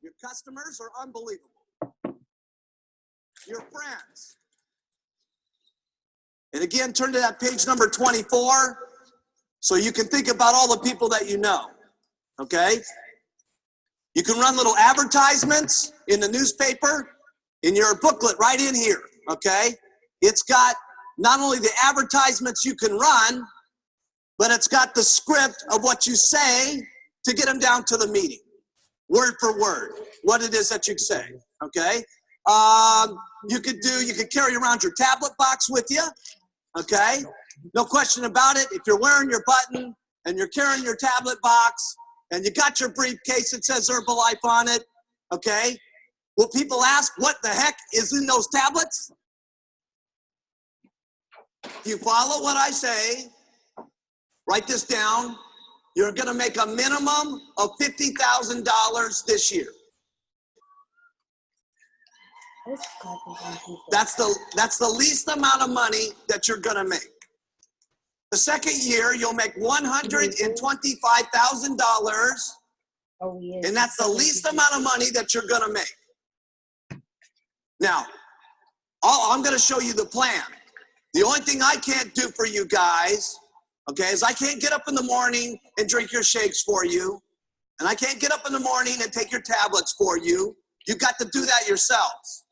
Your customers are unbelievable. Your friends. And again, turn to that page number 24 so you can think about all the people that you know, okay? You can run little advertisements in the newspaper, in your booklet right in here, okay? It's got not only the advertisements you can run, but it's got the script of what you say to get them down to the meeting, word for word, what it is that you say, okay? You could carry around your tablet box with you, okay? No question about it. If you're wearing your button and you're carrying your tablet box and you got your briefcase that says Herbalife on it, okay? Will people ask what the heck is in those tablets? If you follow what I say, write this down, you're gonna make a minimum of $50,000 this year. That's the least amount of money that you're gonna make. The second year, you'll make $125,000, and that's the least amount of money that you're gonna make. Now, I'm gonna show you the plan. The only thing I can't do for you guys, okay, is I can't get up in the morning and drink your shakes for you, and I can't get up in the morning and take your tablets for you. You got to do that yourselves.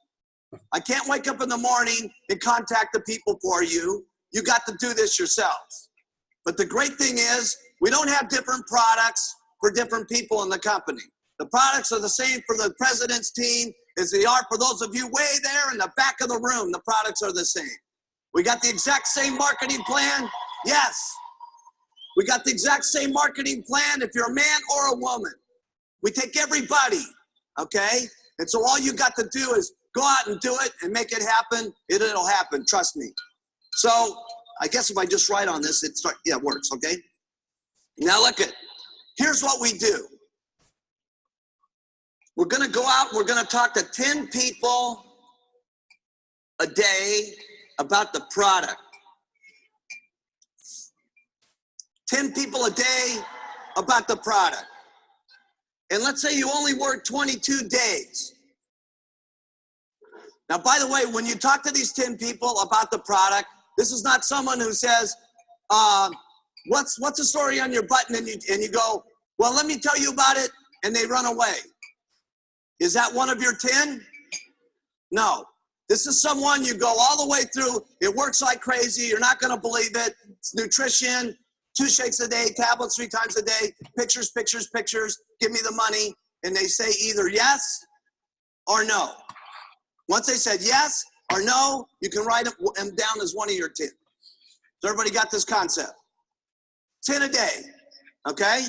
I can't wake up in the morning and contact the people for you. You got to do this yourselves. But the great thing is, we don't have different products for different people in the company. The products are the same for the president's team as they are for those of you way there in the back of the room. The products are the same. We got the exact same marketing plan. Yes. We got the exact same marketing plan if you're a man or a woman. We take everybody, okay? And so all you got to do is go out and do it and make it happen. It'll happen, trust me. So I guess if I just write on this, it works, okay? Now look at, here's what we do. We're gonna go out, we're gonna talk to 10 people a day about the product. 10 people a day about the product. And let's say you only work 22 days. Now, by the way, when you talk to these 10 people about the product, this is not someone who says, what's the story on your button? And you go, well, let me tell you about it, and they run away. Is that one of your 10? No. This is someone you go all the way through. It works like crazy. You're not going to believe it. It's nutrition, 2 shakes a day, tablets 3 times a day, pictures, pictures, pictures, give me the money. And they say either yes or no. Once they said yes or no, you can write them down as one of your 10. So everybody got this concept? 10 a day, okay?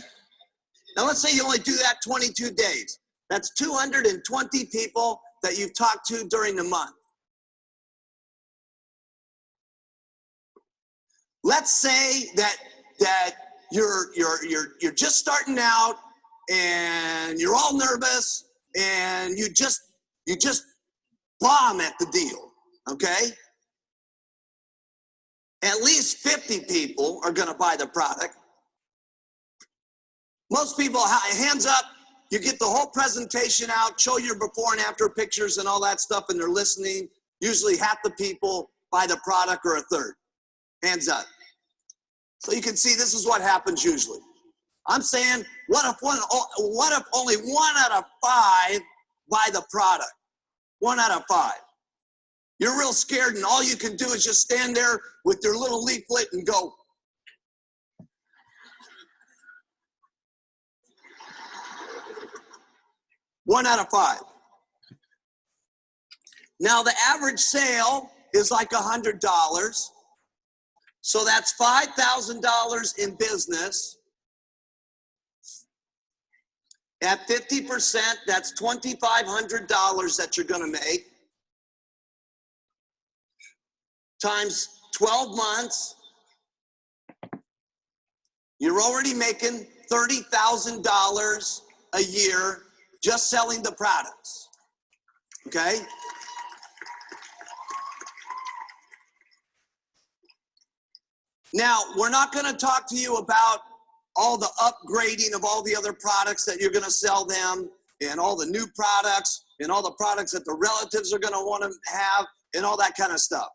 Now let's say you only do that 22 days. That's 220 people that you've talked to during the month. Let's say that you're just starting out and you're all nervous and you just bomb at the deal, okay? At least 50 people are gonna buy the product. Most people, hands up, you get the whole presentation out, show your before and after pictures and all that stuff, and they're listening. Usually half the people buy the product or a third. Hands up. So you can see this is what happens usually. I'm saying, what if only 1 out of 5 buy the product? 1 out of 5. You're real scared, and all you can do is just stand there with your little leaflet and go. One out of 5. Now the average sale is like $100. So that's $5,000 in business. At 50%, that's $2,500 that you're gonna make. Times 12 months, you're already making $30,000 a year just selling the products, okay? Now, we're not gonna talk to you about all the upgrading of all the other products that you're gonna sell them. and all the new products and all the products that the relatives are going to want to have and all that kind of stuff.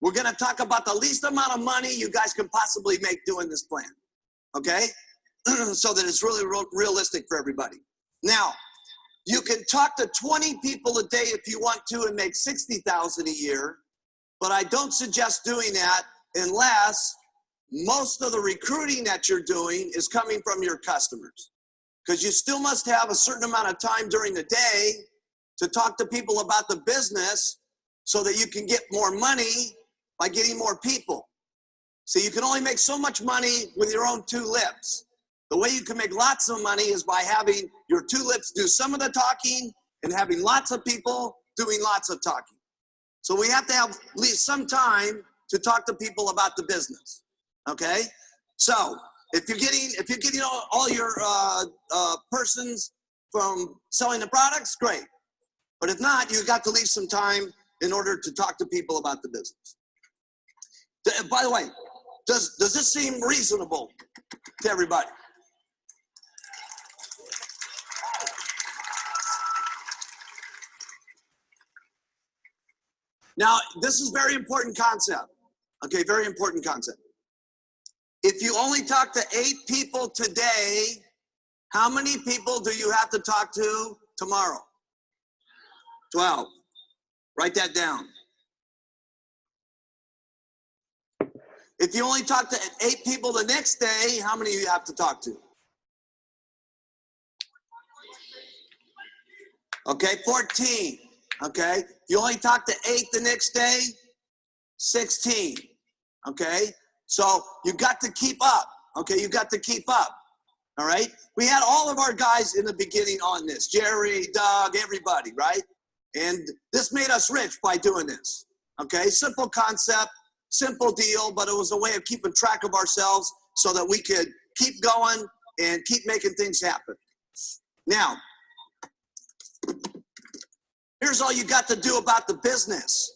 We're going to talk about the least amount of money you guys can possibly make doing this plan, okay? So that it's really realistic for everybody. Now, you can talk to 20 people a day if you want to and make $60,000 a year, but I don't suggest doing that unless most of the recruiting that you're doing is coming from your customers. Because you still must have a certain amount of time during the day to talk to people about the business so that you can get more money by getting more people. So you can only make so much money with your own two lips. The way you can make lots of money is by having your two lips do some of the talking and having lots of people doing lots of talking. So we have to have at least some time to talk to people about the business, okay? So if you're getting all your persons from selling the products, great. But if not, you've got to leave some time in order to talk to people about the business. By the way, does this seem reasonable to everybody? Now, this is very important concept. Okay, very important concept. If you only talk to 8 people today, how many people do you have to talk to tomorrow? 12. Write that down. If you only talk to 8 people the next day, how many do you have to talk to? Okay, 14. Okay, if you only talk to 8 the next day, 16. Okay, so you got to keep up. Okay, you got to keep up. All right, we had all of our guys in the beginning on this, Jerry, Doug, everybody, right? And this made us rich by doing this. Okay, simple concept, simple deal, but it was a way of keeping track of ourselves so that we could keep going and keep making things happen. Now, here's all you got to do about the business.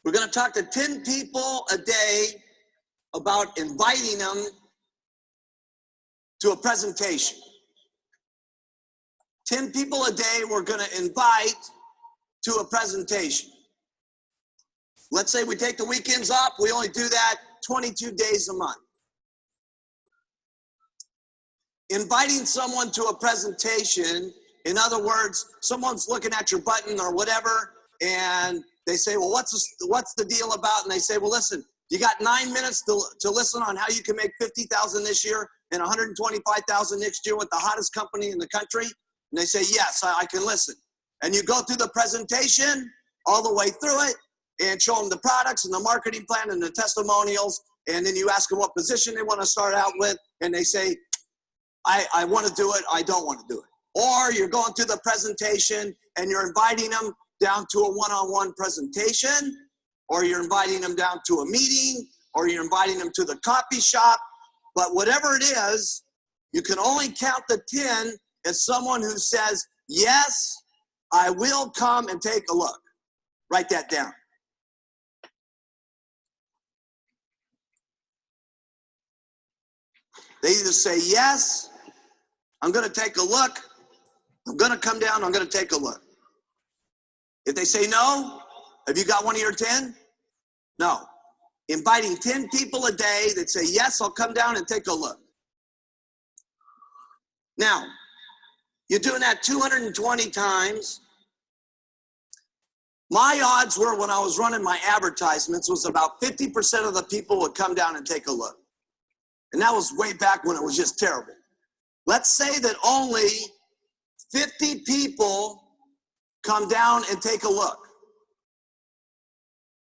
We're going to talk to 10 people a day about inviting them to a presentation. 10 people a day we're going to invite to a presentation. Let's say we take the weekends off. We only do that 22 days a month. Inviting someone to a presentation, in other words, someone's looking at your button or whatever, and they say, well, what's the deal about? And they say, well, listen, you got 9 minutes to listen on how you can make $50,000 this year and $125,000 next year with the hottest company in the country? And they say, yes, I can listen. And you go through the presentation all the way through it and show them the products and the marketing plan and the testimonials. And then you ask them what position they want to start out with. And they say, I want to do it. I don't want to do it. Or you're going through the presentation and you're inviting them down to a one-on-one presentation, or you're inviting them down to a meeting, or you're inviting them to the coffee shop. But whatever it is, you can only count the 10 as someone who says, yes, I will come and take a look. Write that down. They either say, yes, I'm going to take a look, I'm going to come down, I'm going to take a look. If they say no, have you got one of your 10? No. Inviting 10 people a day that say, yes, I'll come down and take a look. Now, you're doing that 220 times. My odds were, when I was running my advertisements, was about 50% of the people would come down and take a look. And that was way back when it was just terrible. Let's say that only 50 people come down and take a look.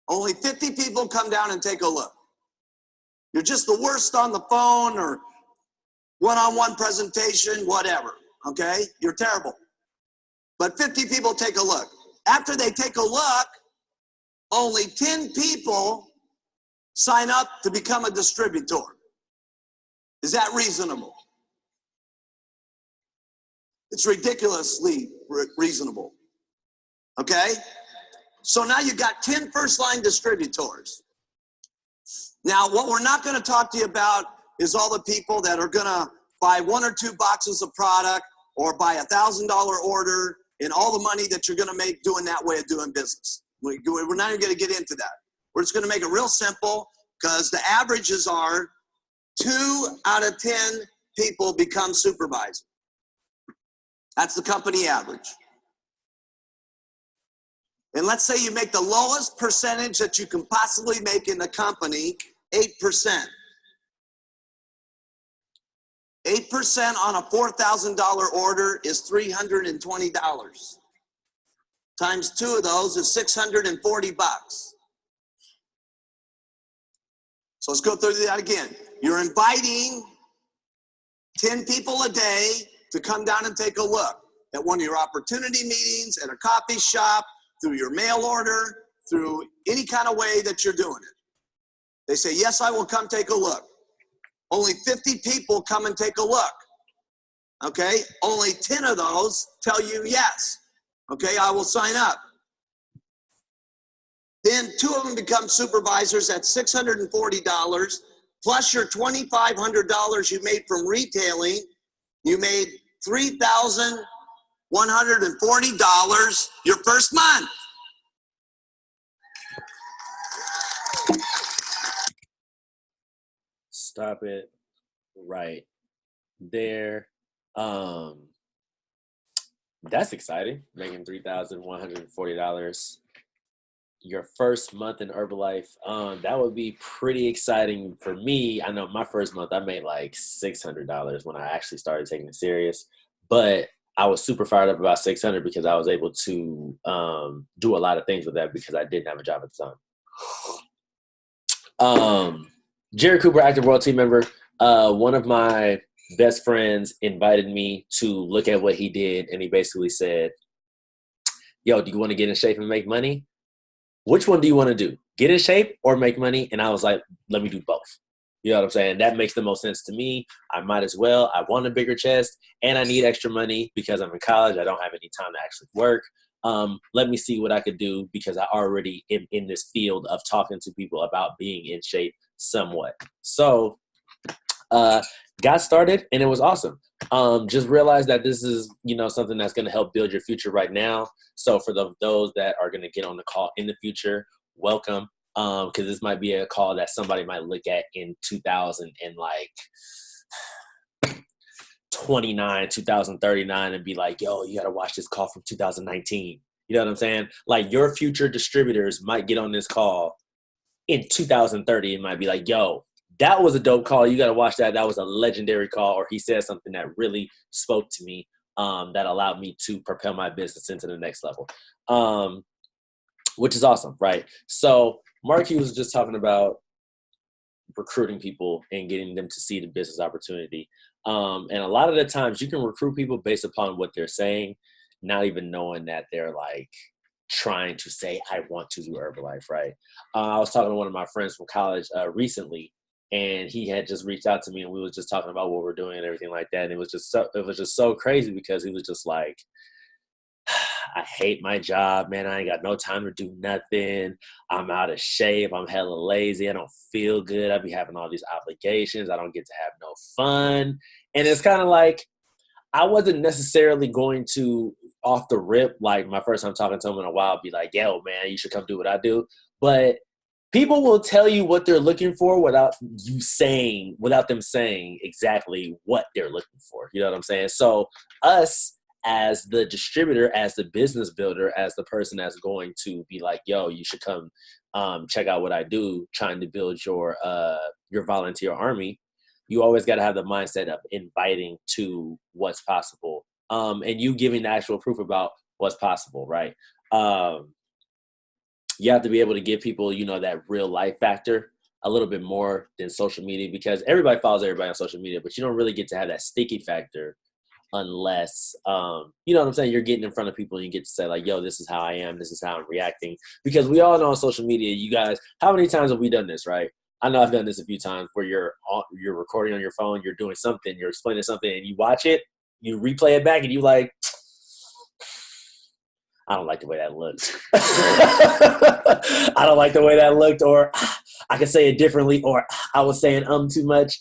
Only 50 people come down and take a look. You're just the worst on the phone or one-on-one presentation, whatever, okay? You're terrible. But 50 people take a look. After they take a look, only 10 people sign up to become a distributor. Is that reasonable? It's ridiculously reasonable. Okay? So now you've got 10 first-line distributors. Now, what we're not going to talk to you about is all the people that are going to buy 1 or 2 boxes of product or by $1,000 order and all the money that you're going to make doing that way of doing business. We're not even going to get into that. We're just going to make it real simple, because the averages are 2 out of 10 people become supervisor. That's the company average. And let's say you make the lowest percentage that you can possibly make in the company, 8%. 8% on a $4,000 order is $320. Times 2 of those is $640. So let's go through that again. You're inviting 10 people a day to come down and take a look at one of your opportunity meetings, at a coffee shop, through your mail order, through any kind of way that you're doing it. They say, yes, I will come take a look. Only 50 people come and take a look. Okay, only 10 of those tell you yes. Okay, I will sign up. Then 2 of them become supervisors at $640, plus your $2,500 you made from retailing. You made $3,140 your first month. Stop it right there. That's exciting. Making $3,140 your first month in Herbalife. That would be pretty exciting for me. I know my first month I made like $600 when I actually started taking it serious, but I was super fired up about $600 because I was able to do a lot of things with that because I didn't have a job at the time. Jerry Cooper, Active World team member. One of my best friends invited me to look at what he did, and he basically said, yo, do you want to get in shape and make money? Which one do you want to do? Get in shape or make money? And I was like, let me do both. You know what I'm saying? That makes the most sense to me. I might as well. I want a bigger chest, and I need extra money because I'm in college. I don't have any time to actually work. Let me see what I could do because I already am in this field of talking to people about being in shape somewhat. So got started, and it was awesome. Just realized that this is, something that's going to help build your future right now. So for those that are going to get on the call in the future, welcome. Because this might be a call that somebody might look at in 2029, 2039 and be like, yo, you got to watch this call from 2019. You know what I'm saying? Like your future distributors might get on this call in 2030 and might be like, yo, that was a dope call. You got to watch that. That was a legendary call. Or he said something that really spoke to me that allowed me to propel my business into the next level, which is awesome, right? So Marky was just talking about recruiting people and getting them to see the business opportunity. And a lot of the times you can recruit people based upon what they're saying, not even knowing that they're like trying to say, I want to do Herbalife, right? I was talking to one of my friends from college recently, and he had just reached out to me, and we was just talking about what we're doing and everything like that. And it was just so crazy because he was just like, I hate my job, man. I ain't got no time to do nothing. I'm out of shape. I'm hella lazy. I don't feel good. I be having all these obligations. I don't get to have no fun. And it's kind of like, I wasn't necessarily going to, off the rip, like my first time talking to him in a while, be like, yo, man, you should come do what I do. But people will tell you what they're looking for without them saying exactly what they're looking for. You know what I'm saying? So us, as the distributor, as the business builder, as the person that's going to be like, yo, you should come check out what I do, trying to build your volunteer army, you always got to have the mindset of inviting to what's possible, and you giving the actual proof about what's possible, right? You have to be able to give people, that real life factor a little bit more than social media, because everybody follows everybody on social media, but you don't really get to have that sticky factor unless, you know what I'm saying, you're getting in front of people and you get to say like, yo, this is how I am, this is how I'm reacting. Because we all know on social media, you guys, how many times have we done this, right? I know I've done this a few times where you're recording on your phone, you're doing something, you're explaining something, and you watch it, you replay it back, and you like, I don't like the way that looked. I don't like the way that looked, or I could say it differently, or I was saying too much.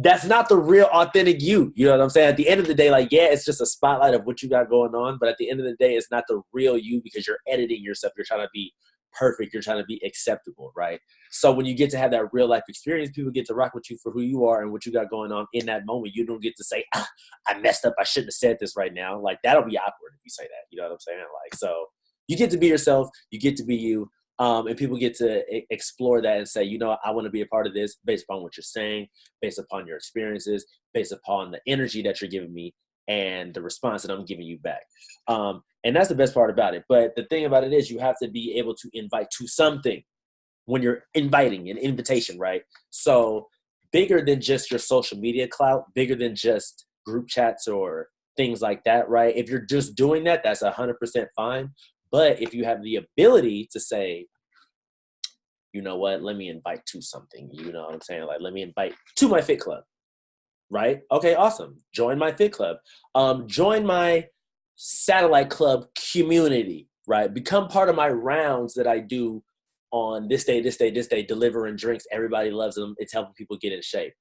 that's not the real authentic you. You know what I'm saying? At the end of the day, like, yeah, it's just a spotlight of what you got going on. But at the end of the day, it's not the real you because you're editing yourself. You're trying to be perfect. You're trying to be acceptable, right? So when you get to have that real life experience, people get to rock with you for who you are and what you got going on in that moment. You don't get to say, I messed up. I shouldn't have said this right now. Like, that'll be awkward if you say that. You know what I'm saying? Like, so you get to be yourself. You get to be you. And people get to explore that and say, you know, I want to be a part of this based upon what you're saying, based upon your experiences, based upon the energy that you're giving me and the response that I'm giving you back. And that's the best part about it. But the thing about it is you have to be able to invite to something when you're inviting, an invitation, right? So bigger than just your social media clout, bigger than just group chats or things like that, right? If you're just doing that, that's 100% fine. But if you have the ability to say, you know what, let me invite to something, you know what I'm saying? Like, let me invite to my fit club, right? Okay, awesome. Join my fit club. Join my satellite club community, right? Become part of my rounds that I do on this day, delivering drinks. Everybody loves them. It's helping people get in shape.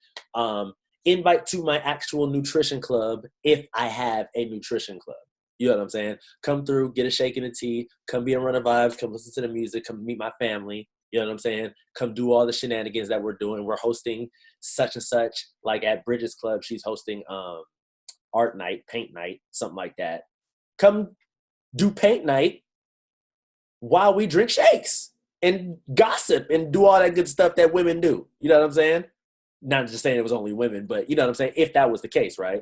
Invite to my actual nutrition club if I have a nutrition club. You know what I'm saying? Come through, get a shake and a tea, come be in Run of Vibes, come listen to the music, come meet my family. You know what I'm saying? Come do all the shenanigans that we're doing. We're hosting such and such, like at Bridget's Club, she's hosting art night, paint night, something like that. Come do paint night while we drink shakes and gossip and do all that good stuff that women do. You know what I'm saying? Not just saying it was only women, but you know what I'm saying? If that was the case, right?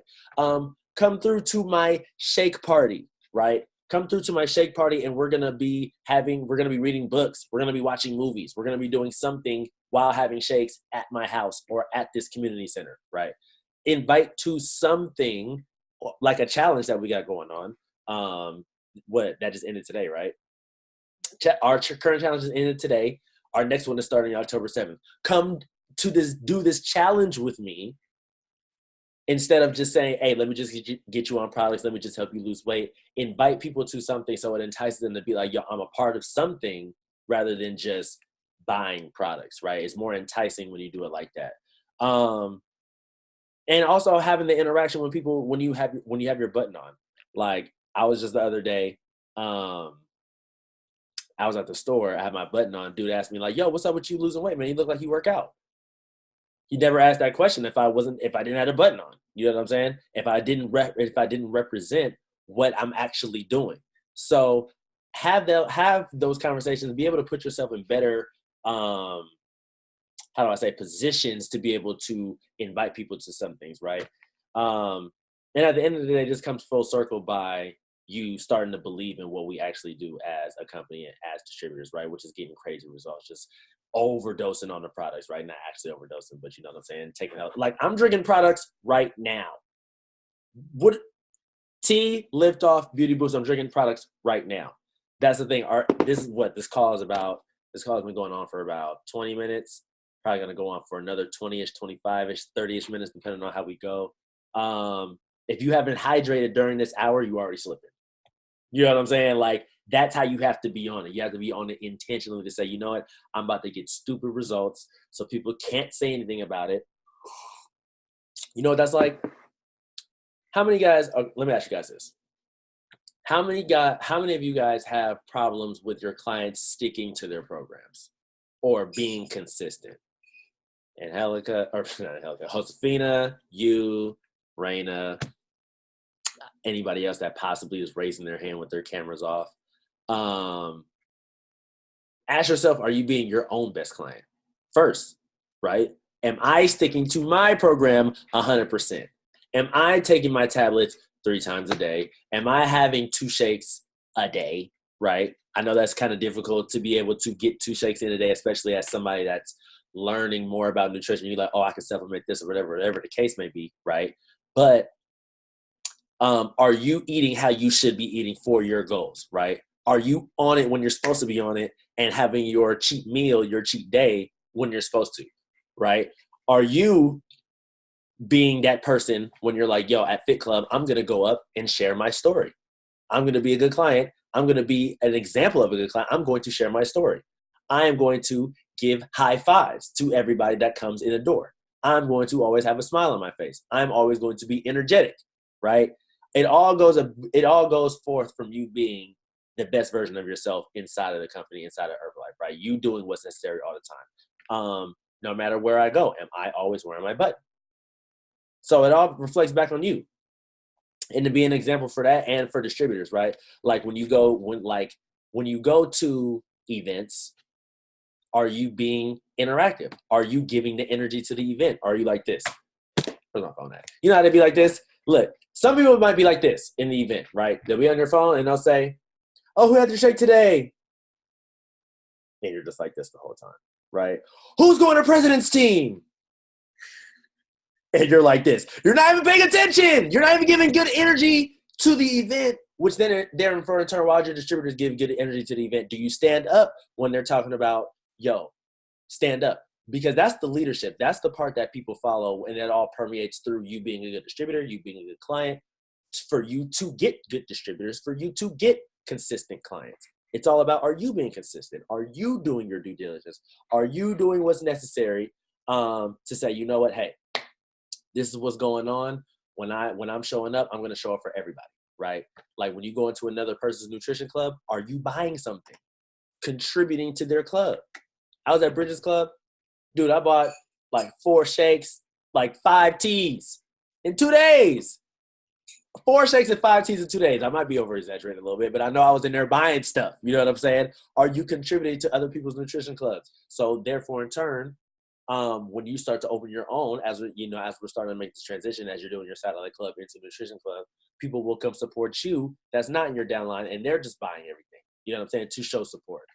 Come through to my shake party, right? Come through to my shake party and we're going to be reading books. We're going to be watching movies. We're going to be doing something while having shakes at my house or at this community center, right? Invite to something like a challenge that we got going on. That just ended today, right? Our current challenge is ended today. Our next one is starting October 7th. Come to do this challenge with me. Instead of just saying, hey, let me just get you on products, let me just help you lose weight, invite people to something so it entices them to be like, yo, I'm a part of something rather than just buying products, right? It's more enticing when you do it like that. And also having the interaction with people when you have your button on. Like, I was just the other day, I was at the store, I had my button on, dude asked me like, yo, what's up with you losing weight, man? You look like you work out. He never asked that question if I didn't have a button on. You know what I'm saying? If I didn't represent what I'm actually doing. So have those conversations, be able to put yourself in better, positions to be able to invite people to some things, right? And at the end of the day, this comes full circle by you starting to believe in what we actually do as a company and as distributors, right? Which is getting crazy results. Just overdosing on the products, right? Not actually overdosing, but you know what I'm saying? Taking out, like, I'm drinking products right now. What tea, lift off, beauty boost, I'm drinking products right now. That's the thing. This is what this call is about. This call has been going on for about 20 minutes. Probably going to go on for another 20-ish, 25-ish, 30-ish minutes, depending on how we go. If you haven't hydrated during this hour, you already slipping. You know what I'm saying? Like, that's how you have to be on it. You have to be on it intentionally to say, you know what, I'm about to get stupid results so people can't say anything about it. You know what that's like? How many guys, let me ask you guys this. How many of you guys have problems with your clients sticking to their programs or being consistent? Josefina, you, Raina, anybody else that possibly is raising their hand with their cameras off. Ask yourself, are you being your own best client first, right? Am I sticking to my program 100%? Am I taking my tablets 3 times a day? Am I having 2 shakes a day, right? I know that's kind of difficult to be able to get 2 shakes in a day, especially as somebody that's learning more about nutrition. You're like, oh, I can supplement this or whatever the case may be, right? But are you eating how you should be eating for your goals, right? Are you on it when you're supposed to be on it and having your cheat meal, your cheat day when you're supposed to, right? Are you being that person when you're like, yo, at Fit Club, I'm going to go up and share my story. I'm going to be a good client. I'm going to be an example of a good client. I'm going to share my story. I am going to give high fives to everybody that comes in the door. I'm going to always have a smile on my face. I'm always going to be energetic, right? It all goes forth from you being the best version of yourself inside of the company, inside of Herbalife, right? You doing what's necessary all the time. No matter where I go, am I always wearing my button? So it all reflects back on you. And to be an example for that and for distributors, right? Like when you go to events, are you being interactive? Are you giving the energy to the event? Are you like this? Where's my phone at? You know how to be like this? Look, some people might be like this in the event, right? They'll be on their phone and they'll say, oh, who had their shake today? And you're just like this the whole time, right? Who's going to president's team? And you're like this. You're not even paying attention. You're not even giving good energy to the event, which then they're in turn, while your distributors give good energy to the event. Do you stand up when they're talking about, yo, stand up? Because that's the leadership. That's the part that people follow, and it all permeates through you being a good distributor, you being a good client, for you to get good distributors, for you to get consistent clients. It's all about, are you being consistent? Are you doing your due diligence? Are you doing what's necessary to say, you know what, hey, this is what's going on. When I'm showing up, I'm going to show up for everybody, right? Like when you go into another person's nutrition club, are you buying something, contributing to their club? I was at Bridges Club. Dude, I bought like 4 shakes, like 5 teas in 2 days. 4 shakes and 5 teas in 2 days. I might be over-exaggerating a little bit, but I know I was in there buying stuff. You know what I'm saying? Are you contributing to other people's nutrition clubs? So therefore, in turn, when you start to open your own, as we're starting to make this transition, as you're doing your satellite club into nutrition club, people will come support you that's not in your downline, and they're just buying everything. You know what I'm saying? To show support.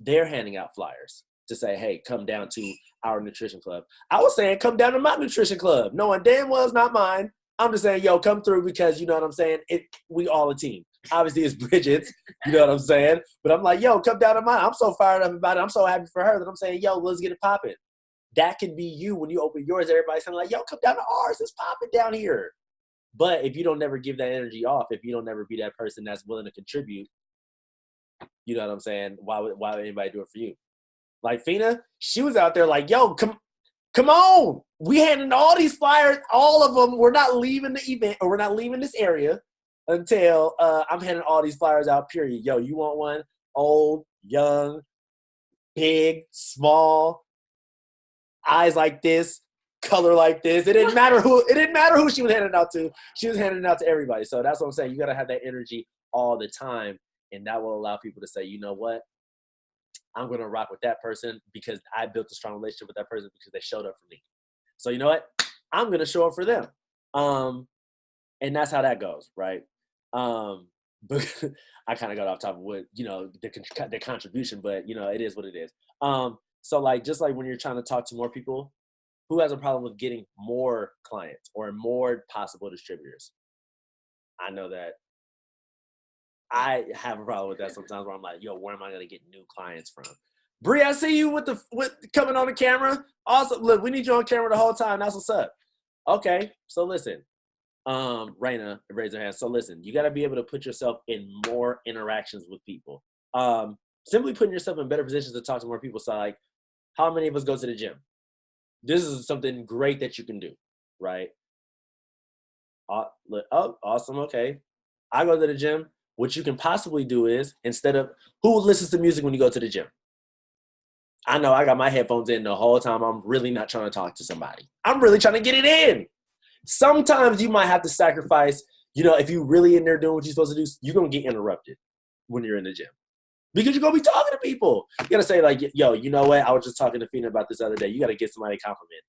They're handing out flyers to say, hey, come down to our nutrition club. I was saying, come down to my nutrition club. Knowing damn well it's not mine. I'm just saying, yo, come through, because you know what I'm saying? We all a team. Obviously, it's Bridget's, you know what I'm saying? But I'm like, yo, come down to mine. I'm so fired up about it. I'm so happy for her that I'm saying, yo, let's get it popping. That can be you when you open yours. Everybody's saying like, yo, come down to ours. Let's pop it down here. But if you don't never give that energy off, if you don't never be that person that's willing to contribute, you know what I'm saying? Why would anybody do it for you? Like Fina, she was out there like, yo, come on. We handing all these flyers, all of them. We're not leaving the event, or we're not leaving this area until I'm handing all these flyers out, period. Yo, you want one? Old, young, big, small, eyes like this, color like this. It didn't matter who she was handing it out to. She was handing it out to everybody. So that's what I'm saying. You got to have that energy all the time, and that will allow people to say, you know what? I'm going to rock with that person because I built a strong relationship with that person because they showed up for me. So you know what? I'm going to show up for them. And that's how that goes, right? But I kind of got off topic with, the contribution, but it is what it is. So like, just like when you're trying to talk to more people, who has a problem with getting more clients or more possible distributors? I know that I have a problem with that sometimes, where I'm like, yo, where am I going to get new clients from? Bree, I see you with coming on the camera. Also, look, we need you on camera the whole time. That's what's up. Okay, so listen. Raina raised her hand. So listen, you got to be able to put yourself in more interactions with people. Simply putting yourself in better positions to talk to more people. So like, how many of us go to the gym? This is something great that you can do, right? Oh, awesome. Okay. I go to the gym. What you can possibly do is, instead of, who listens to music when you go to the gym? I know I got my headphones in the whole time. I'm really not trying to talk to somebody. I'm really trying to get it in. Sometimes you might have to sacrifice, if you're really in there doing what you're supposed to do, you're going to get interrupted when you're in the gym. Because you're going to be talking to people. You got to say like, yo, you know what? I was just talking to Fina about this other day. You got to get somebody a compliment.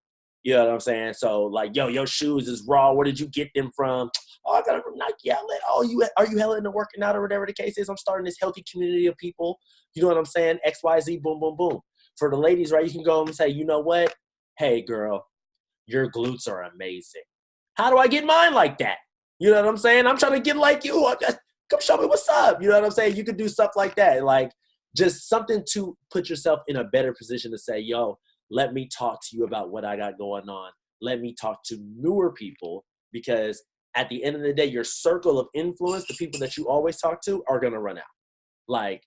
You know what I'm saying? So like, yo, your shoes is raw. Where did you get them from? Oh, I got them from Nike Outlet. Oh, are you hella into working out or whatever the case is? I'm starting this healthy community of people. You know what I'm saying? XYZ, boom, boom, boom. For the ladies, right, you can go and say, you know what? Hey, girl, your glutes are amazing. How do I get mine like that? You know what I'm saying? I'm trying to get like you. Come show me what's up. You know what I'm saying? You could do stuff like that. Like just something to put yourself in a better position to say, yo, let me talk to you about what I got going on. Let me talk to newer people, because at the end of the day, your circle of influence, the people that you always talk to, are going to run out. Like,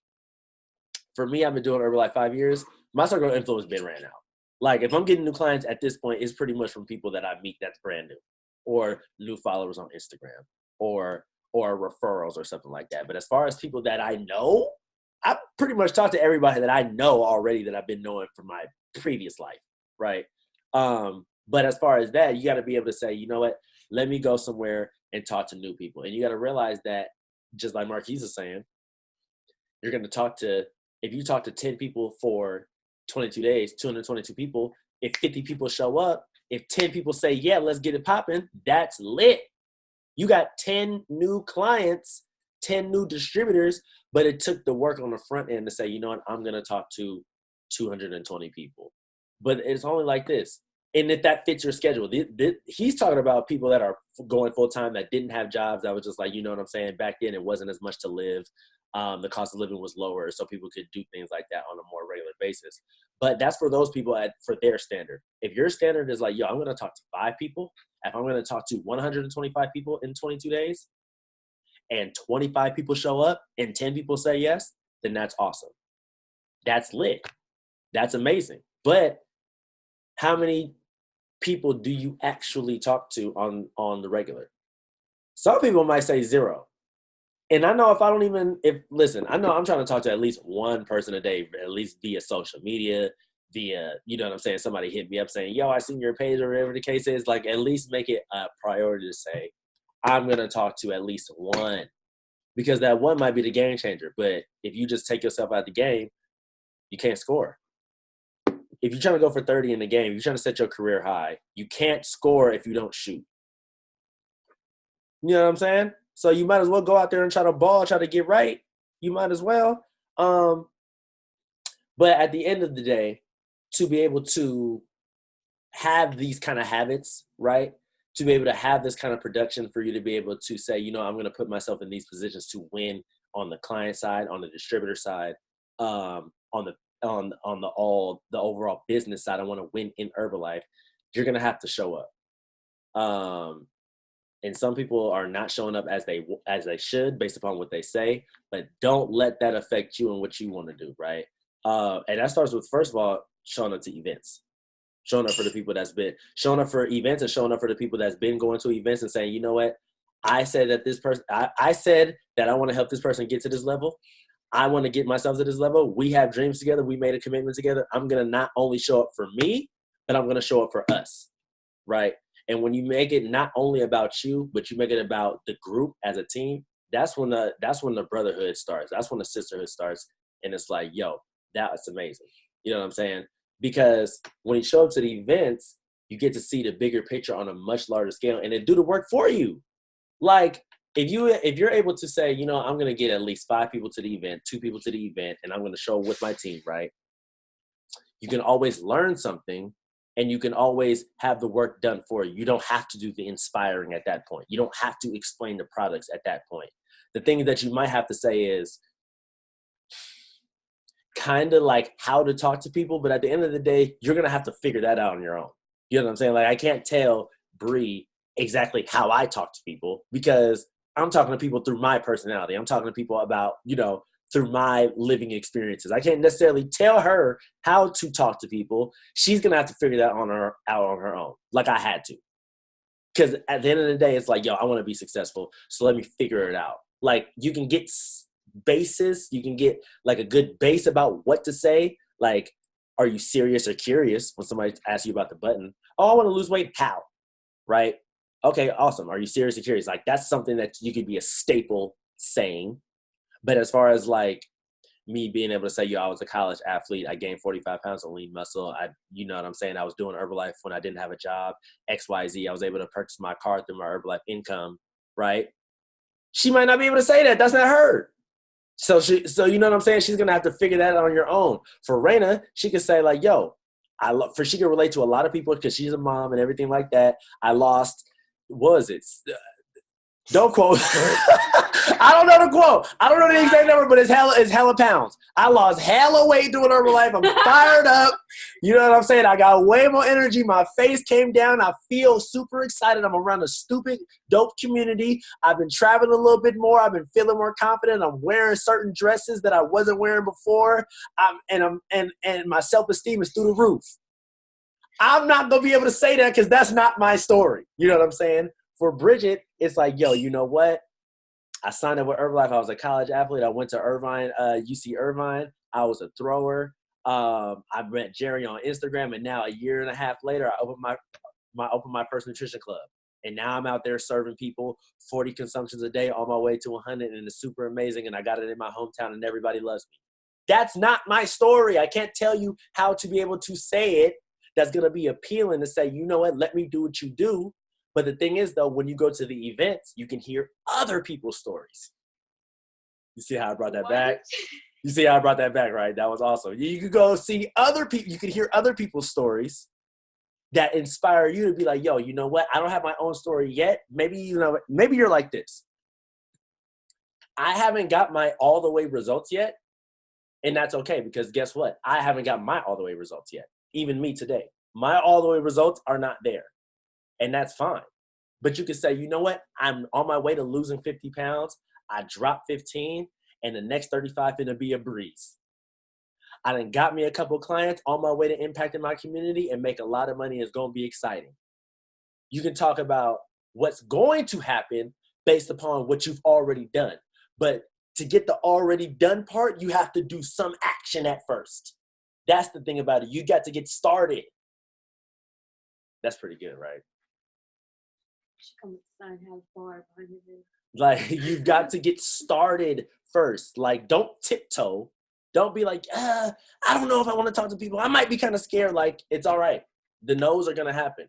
for me, I've been doing Herbalife 5 years. My circle of influence been ran out. Like if I'm getting new clients at this point, it's pretty much from people that I meet that's brand new, or new followers on Instagram, or referrals or something like that. But as far as people that I know, I pretty much talk to everybody that I know already that I've been knowing from my previous life, right? But as far as that, you got to be able to say, you know what, let me go somewhere and talk to new people. And you got to realize that, just like Marquise is saying, you're going to talk to, if you talk to 10 people for 22 days, 222 people, if 50 people show up, if 10 people say, yeah, let's get it popping, that's lit. You got 10 new clients, 10 new distributors, but it took the work on the front end to say, you know what, I'm going to talk to 220 people. But it's only like this. And if that fits your schedule, he's talking about people that are going full time that didn't have jobs. That was just like, you know what I'm saying? Back then, it wasn't as much to live. The cost of living was lower, so people could do things like that on a more regular basis. But that's for those people for their standard. If your standard is like, yo, I'm going to talk to 5 people, if I'm going to talk to 125 people in 22 days, and 25 people show up and 10 people say yes, then that's awesome. That's lit. That's amazing. But how many people do you actually talk to on the regular? Some people might say 0. And I know I know I'm trying to talk to at least one person a day, at least via social media, via, you know what I'm saying? Somebody hit me up saying, yo, I seen your page or whatever the case is. Like, at least make it a priority to say, I'm going to talk to at least one, because that one might be the game changer. But if you just take yourself out of the game, you can't score. If you're trying to go for 30 in the game, if you're trying to set your career high, you can't score if you don't shoot. You know what I'm saying? So you might as well go out there and try to ball, try to get right. You might as well. But at the end of the day, to be able to have these kind of habits, right? To be able to have this kind of production for you to be able to say, you know, I'm going to put myself in these positions to win on the client side, on the distributor side, on the overall business side. I want to win in Herbalife. You're going to have to show up. And some people are not showing up as they should based upon what they say, but don't let that affect you and what you want to do, right? And that starts with, first of all, showing up to events. Showing up for the people that's been showing up for events, and showing up for the people that's been going to events and saying, you know what, I said that this person, I said that I want to help this person get to this level. I want to get myself to this level. We have dreams together. We made a commitment together. I'm going to not only show up for me, but I'm going to show up for us, right? And when you make it not only about you, but you make it about the group as a team, that's when the brotherhood starts. That's when the sisterhood starts. And it's like, yo, that's amazing. You know what I'm saying? Because when you show up to the events, you get to see the bigger picture on a much larger scale, and it do the work for you. Like if you're able to say, you know, I'm going to get at least 5 people to the event, 2 people to the event, and I'm going to show up with my team, right? You can always learn something, and you can always have the work done for you. You don't have to do the inspiring at that point. You don't have to explain the products at that point. The thing that you might have to say is kind of like how to talk to people, but at the end of the day, you're going to have to figure that out on your own. You know what I'm saying? Like, I can't tell Bree exactly how I talk to people, because I'm talking to people through my personality. I'm talking to people about, you know, through my living experiences. I can't necessarily tell her how to talk to people. She's going to have to figure that out on her own, like I had to. Because at the end of the day, it's like, yo, I want to be successful, so let me figure it out. Like, you can get basis, you can get like a good base about what to say. Like, are you serious or curious? When somebody asks you about the button, oh, I want to lose weight. How? Right? Okay, awesome. Are you serious or curious? Like, that's something that you could be a staple saying. But as far as like me being able to say, yo, I was a college athlete, I gained 45 pounds of lean muscle. You know what I'm saying? I was doing Herbalife when I didn't have a job, XYZ. I was able to purchase my car through my Herbalife income, right? She might not be able to say that. That's not her. So you know what I'm saying? She's going to have to figure that out on your own. For Raina, she could say like, yo, she can relate to a lot of people because she's a mom and everything like that. I lost, what was it? Don't quote. I don't know the quote. I don't know the exact number, but it's hella pounds. I lost hella weight doing Herbalife. I'm fired up. You know what I'm saying? I got way more energy. My face came down. I feel super excited. I'm around a stupid, dope community. I've been traveling a little bit more. I've been feeling more confident. I'm wearing certain dresses that I wasn't wearing before. And my self-esteem is through the roof. I'm not going to be able to say that because that's not my story. You know what I'm saying? For Bridget, it's like, yo, you know what? I signed up with Herbalife. I was a college athlete. I went to Irvine, UC Irvine. I was a thrower. I met Jerry on Instagram, and now a year and a half later, I opened my personal nutrition club. And now I'm out there serving people 40 consumptions a day on my way to 100, and it's super amazing. And I got it in my hometown, and everybody loves me. That's not my story. I can't tell you how to be able to say it. That's going to be appealing to say, you know what, let me do what you do. But the thing is, though, when you go to the events, you can hear other people's stories. You see how I brought that back? You see how I brought that back, right? That was awesome. You could go see other people. You could hear other people's stories that inspire you to be like, yo, you know what? I don't have my own story yet. Maybe, you know, maybe you're like this. I haven't got my all the way results yet. And that's okay, because guess what? I haven't got my all the way results yet. Even me today. My all the way results are not there. And that's fine. But you can say, you know what? I'm on my way to losing 50 pounds. I dropped 15, and the next 35 is going to be a breeze. I done got me a couple clients on my way to impacting my community and make a lot of money. It's going to be exciting. You can talk about what's going to happen based upon what you've already done. But to get the already done part, you have to do some action at first. That's the thing about it. You got to get started. That's pretty good, right? Like, you've got to get started first. Like, don't tiptoe. Don't be like, I don't know if I want to talk to people. I might be kind of scared. Like, it's all right. The no's are going to happen.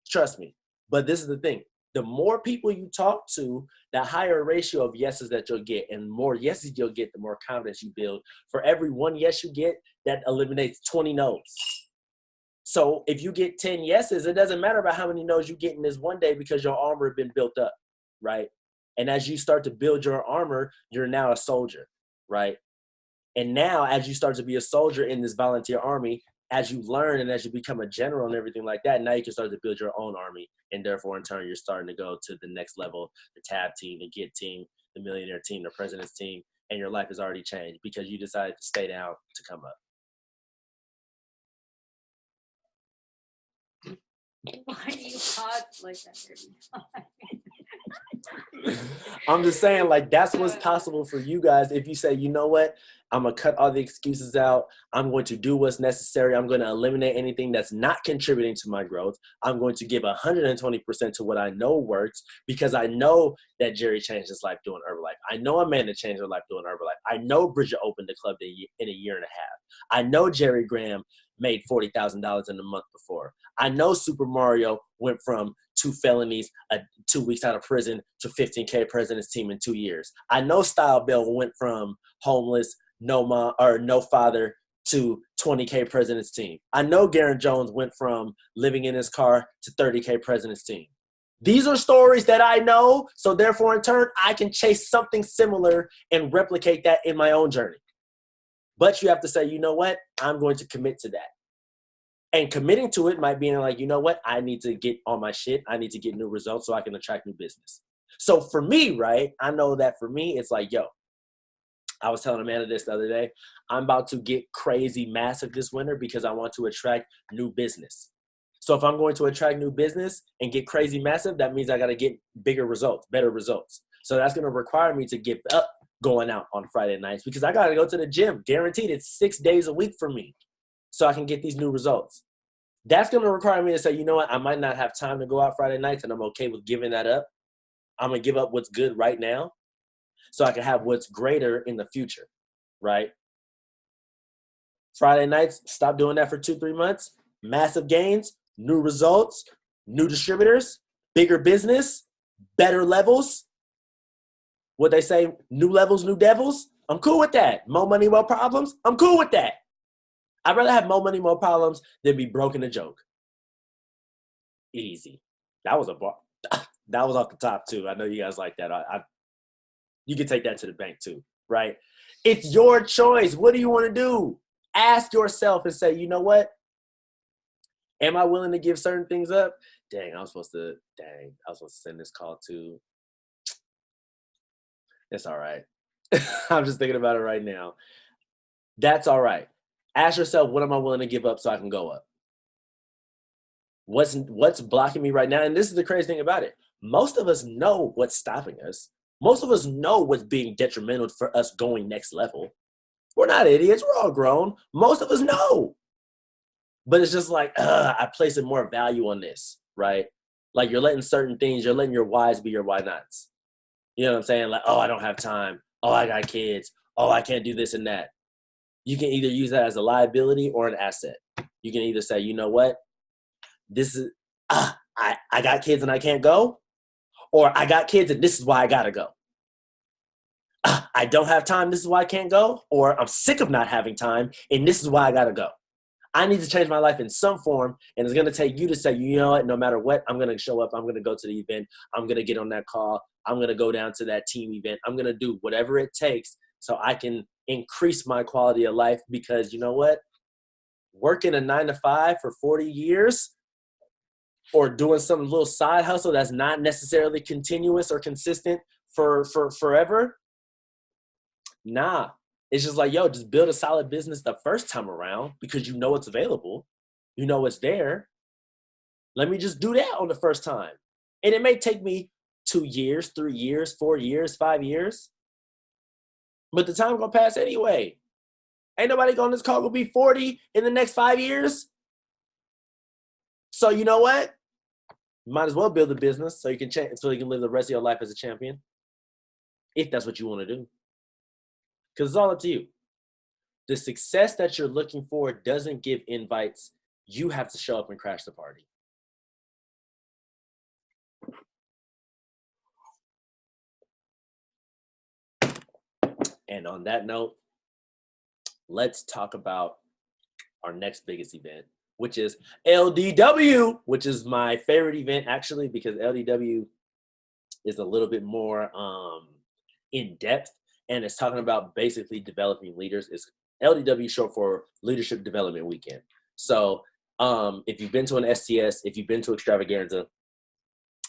Trust me. But this is the thing. The more people you talk to, the higher ratio of yeses that you'll get. And the more yeses you'll get, the more confidence you build. For every one yes you get, that eliminates 20 no's. So if you get 10 yeses, it doesn't matter about how many no's you get in this one day, because your armor has been built up, right? And as you start to build your armor, you're now a soldier, right? And now as you start to be a soldier in this volunteer army, as you learn and as you become a general and everything like that, now you can start to build your own army. And therefore, in turn, you're starting to go to the next level, the tab team, the get team, the millionaire team, the president's team, and your life has already changed because you decided to stay down to come up. Why do you pause like that every time? I'm just saying, like, that's what's possible for you guys if you say, you know what, I'm going to cut all the excuses out. I'm going to do what's necessary. I'm going to eliminate anything that's not contributing to my growth. I'm going to give 120% to what I know works, because I know that Jerry changed his life doing Herbalife. I know Amanda changed her life doing Herbalife. I know Bridget opened the club in a year and a half. I know Jerry Graham made $40,000 in the month before. I know Super Mario went from 2 felonies, 2 weeks out of prison, to 15K president's team in 2 years. I know Style Bell went from homeless, no mom or no father, to 20K president's team. I know Garen Jones went from living in his car to 30K president's team. These are stories that I know, so therefore in turn, I can chase something similar and replicate that in my own journey. But you have to say, you know what? I'm going to commit to that. And committing to it might be like, you know what? I need to get on my shit. I need to get new results so I can attract new business. So for me, right, I know that for me, it's like, yo, I was telling Amanda this the other day. I'm about to get crazy massive this winter because I want to attract new business. So if I'm going to attract new business and get crazy massive, that means I got to get bigger results, better results. So that's going to require me to get up going out on Friday nights, because I got to go to the gym. Guaranteed, it's 6 days a week for me, so I can get these new results. That's going to require me to say, you know what, I might not have time to go out Friday nights, and I'm okay with giving that up. I'm going to give up what's good right now so I can have what's greater in the future, right? Friday nights, stop doing that for 2-3 months. Massive gains, new results, new distributors, bigger business, better levels. What they say, new levels, new devils. I'm cool with that. More money, more problems. I'm cool with that. I'd rather have more money, more problems than be broken a joke. Easy. That was a bar. That was off the top too. I know you guys like that. You can take that to the bank too, right? It's your choice. What do you want to do? Ask yourself and say, you know what? Am I willing to give certain things up? I was supposed to send this call to. It's all right. I'm just thinking about it right now. That's all right. Ask yourself, what am I willing to give up so I can go up? What's blocking me right now? And this is the crazy thing about it. Most of us know what's stopping us. Most of us know what's being detrimental for us going next level. We're not idiots. We're all grown. Most of us know. But it's just like, I place more value on this, right? Like you're letting certain things, you're letting your whys be your why nots. You know what I'm saying? Like, oh, I don't have time. Oh, I got kids. Oh, I can't do this and that. You can either use that as a liability or an asset. You can either say, you know what? This is, I got kids and I can't go. Or I got kids and this is why I gotta go. I don't have time, this is why I can't go. Or I'm sick of not having time and this is why I gotta go. I need to change my life in some form, and it's gonna take you to say, you know what, no matter what, I'm gonna show up, I'm gonna go to the event, I'm gonna get on that call, I'm gonna go down to that team event, I'm gonna do whatever it takes so I can increase my quality of life, because you know what? Working a 9-to-5 for 40 years or doing some little side hustle that's not necessarily continuous or consistent for forever, nah. It's just like, yo, just build a solid business the first time around because you know it's available. You know it's there. Let me just do that on the first time. And it may take me 2 years, 3 years, 4 years, 5 years. But the time gonna pass anyway. Ain't nobody on this call gonna be 40 in the next 5 years. So you know what? Might as well build a business so you can so you can live the rest of your life as a champion. If that's what you want to do. Because it's all up to you. The success that you're looking for doesn't give invites. You have to show up and crash the party. And on that note, let's talk about our next biggest event, which is LDW, which is my favorite event actually, because LDW is a little bit more in depth. And it's talking about basically developing leaders. It's LDW short for Leadership Development Weekend. So if you've been to an STS, if you've been to Extravaganza,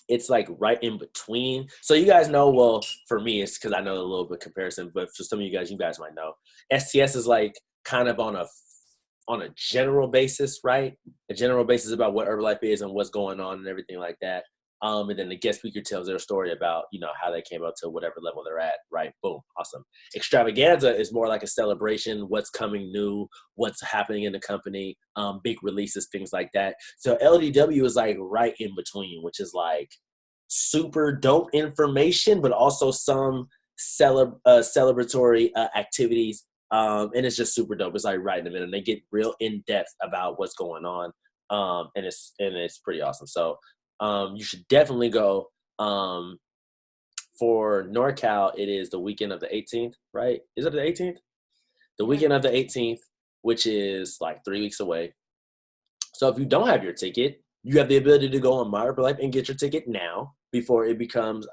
it's like right in between. So you guys know, well, for me, it's because I know a little bit comparison, but for some of you guys might know. STS is like kind of on a general basis, right? A general basis about what Herbalife is and what's going on and everything like that. And then the guest speaker tells their story about, you know, how they came up to whatever level they're at, right? Boom, awesome. Extravaganza is more like a celebration, what's coming new, what's happening in the company, big releases, things like that. So LDW is like right in between, which is like super dope information, but also some celebratory activities. And it's just super dope. It's like right in the middle. And they get real in depth about what's going on. And it's pretty awesome. So you should definitely go. For NorCal, it is the weekend of the 18th, right? Is it the 18th? The weekend of the 18th, which is like 3 weeks away. So if you don't have your ticket, you have the ability to go on My Herbalife and get your ticket now before it becomes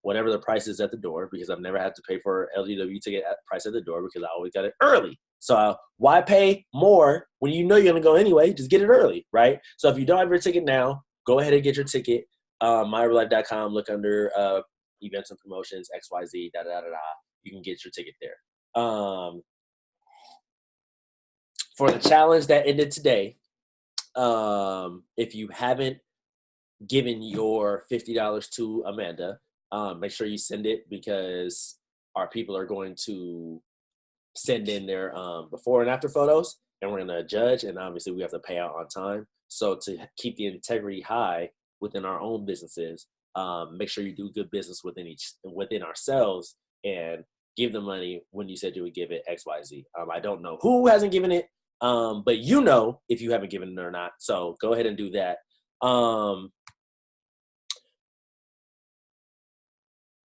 whatever the price is at the door, because I've never had to pay for LDW ticket price at the door because I always got it early. So why pay more when you know you're going to go anyway? Just get it early, right? So if you don't have your ticket now, go ahead and get your ticket. MyHerbalife.com, look under events and promotions, XYZ, da-da-da-da. You can get your ticket there. For the challenge that ended today, if you haven't given your $50 to Amanda, make sure you send it, because our people are going to send in their before and after photos, and we're going to judge, and obviously we have to pay out on time. So to keep the integrity high within our own businesses, make sure you do good business within ourselves and give the money when you said you would give it XYZ. I don't know who hasn't given it, but you know if you haven't given it or not. So go ahead and do that.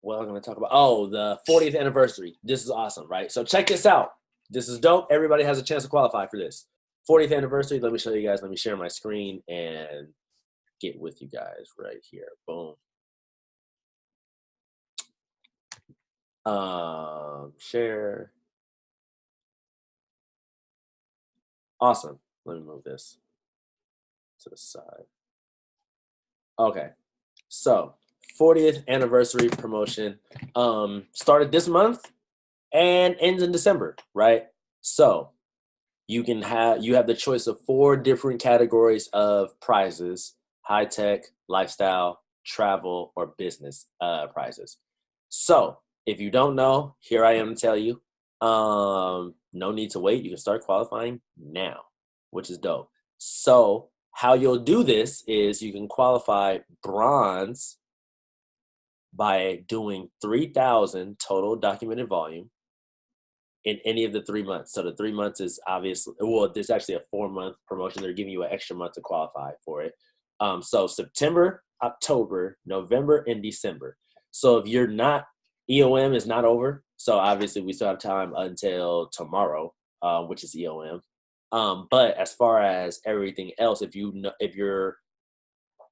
What I'm going to talk about? Oh, the 40th anniversary. This is awesome, right? So check this out. This is dope. Everybody has a chance to qualify for this. 40th anniversary. Let me show you guys. Let me share my screen and get with you guys right here. Boom. Share. Awesome. Let me move this to the side. Okay. So 40th anniversary promotion started this month and ends in December, right? So you have the choice of 4 different categories of prizes: high tech, lifestyle, travel, or business prizes. So if you don't know, here I am to tell you. No need to wait. You can start qualifying now, which is dope. So how you'll do this is you can qualify bronze by doing 3,000 total documented volume in any of the 3 months. So the 3 months is obviously, well, there's actually a 4-month promotion. They're giving you an extra month to qualify for it. So September, October, November, and December. So if you're not, EOM is not over. So obviously we still have time until tomorrow, which is EOM. But as far as everything else, if you're